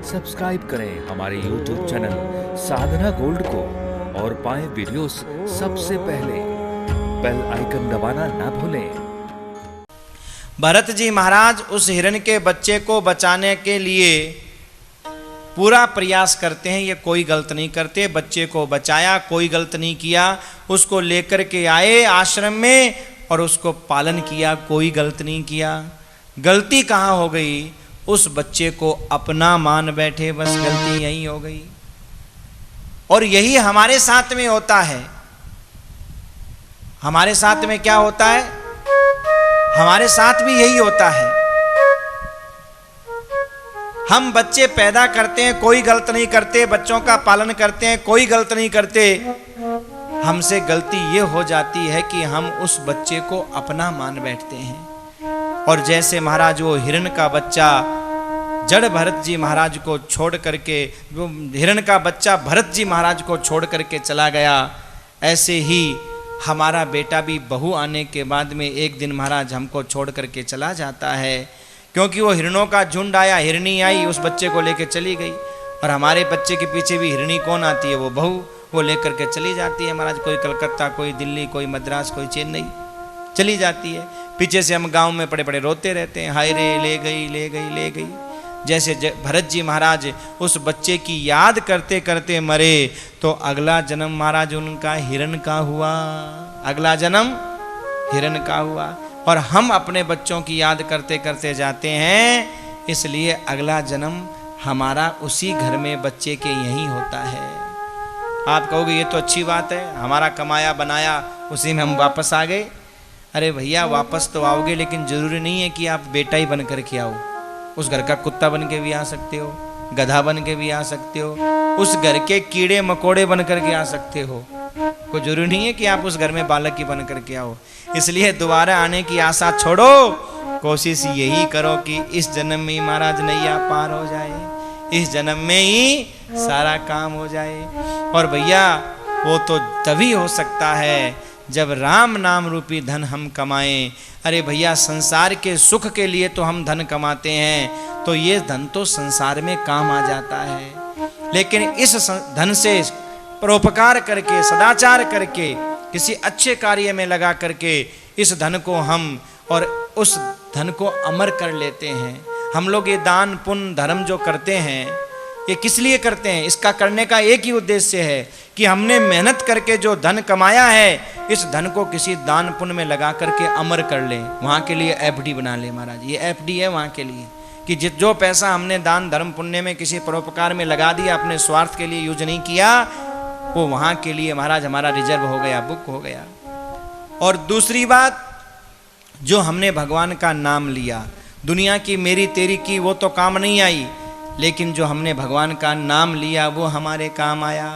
Subscribe करें हमारे YouTube channel साधना gold को और पाएं वीडियोस सबसे पहले। बेल आइकन दबाना ना भूलें। भरत जी महाराज उस हिरण के बच्चे को बचाने के लिए पूरा प्रयास करते हैं। ये कोई गलत नहीं करते, बच्चे को बचाया, कोई गलत नहीं किया, उसको लेकर के आए आश्रम में और उसको पालन किया, कोई गलत नहीं किया। गलती कहाँ हो गई? उस बच्चे को अपना मान बैठे, बस गलती यही हो गई। और यही हमारे साथ में होता है। हमारे साथ में क्या होता है? हमारे साथ भी यही होता है। हम बच्चे पैदा करते हैं, कोई गलत नहीं करते, बच्चों का पालन करते हैं, कोई गलत नहीं करते। हमसे गलती ये हो जाती है कि हम उस बच्चे को अपना मान बैठते हैं। और जैसे महाराज वो हिरण का बच्चा जड़ भरत जी महाराज को छोड़ करके, वो हिरण का बच्चा भरत जी महाराज को छोड़ करके चला गया, ऐसे ही हमारा बेटा भी बहू आने के बाद में एक दिन महाराज हमको छोड़ करके चला जाता है। क्योंकि वो हिरणों का झुंड आया, हिरनी आई, उस बच्चे को लेकर चली गई। और हमारे बच्चे के पीछे भी हिरनी कौन आती है? वो बहू, वो लेकर के चली जाती है महाराज। कोई कलकत्ता, कोई दिल्ली, कोई मद्रास, कोई चेन्नई चली जाती है। पीछे से हम गांव में पड़े पड़े रोते रहते हैं, हाय रे ले गई ले गई ले गई। जैसे भरत जी महाराज उस बच्चे की याद करते करते मरे, तो अगला जन्म महाराज उनका हिरण का हुआ, अगला जन्म हिरण का हुआ। और हम अपने बच्चों की याद करते करते जाते हैं, इसलिए अगला जन्म हमारा उसी घर में बच्चे के यहीं होता है। आप कहोगे ये तो अच्छी बात है, हमारा कमाया बनाया उसी में हम वापस आ गए। अरे भैया वापस तो आओगे, लेकिन जरूरी नहीं है कि आप बेटा ही बन करके आओ। उस घर का कुत्ता बन के भी आ सकते हो, गधा बन के भी आ सकते हो, उस घर के कीड़े मकोड़े बन करके आ सकते हो। कोई जरूरी नहीं है कि आप उस घर में बालक ही बन करके आओ। इसलिए दोबारा आने की आशा छोड़ो, कोशिश यही करो कि इस जन्म में ही महाराज नैया पार हो जाए, इस जन्म में ही सारा काम हो जाए। और भैया वो तो तभी हो सकता है जब राम नाम रूपी धन हम कमाएं। अरे भैया संसार के सुख के लिए तो हम धन कमाते हैं, तो ये धन तो संसार में काम आ जाता है। लेकिन इस धन से परोपकार करके, सदाचार करके, किसी अच्छे कार्य में लगा करके इस धन को हम और उस धन को अमर कर लेते हैं। हम लोग ये दान पुण्य धर्म जो करते हैं, ये किस लिए करते हैं? इसका करने का एक ही उद्देश्य है कि हमने मेहनत करके जो धन कमाया है, इस धन को किसी दान पुण्य में लगा करके अमर कर लें। वहाँ के लिए एफडी बना लें महाराज, ये एफडी है वहाँ के लिए, कि जो पैसा हमने दान धर्म पुण्य में किसी परोपकार में लगा दिया, अपने स्वार्थ के लिए यूज नहीं किया, वो वहाँ के लिए महाराज हमारा रिजर्व हो गया, बुक हो गया। और दूसरी बात, जो हमने भगवान का नाम लिया, दुनिया की मेरी तेरी की वो तो काम नहीं आई, लेकिन जो हमने भगवान का नाम लिया वो हमारे काम आया।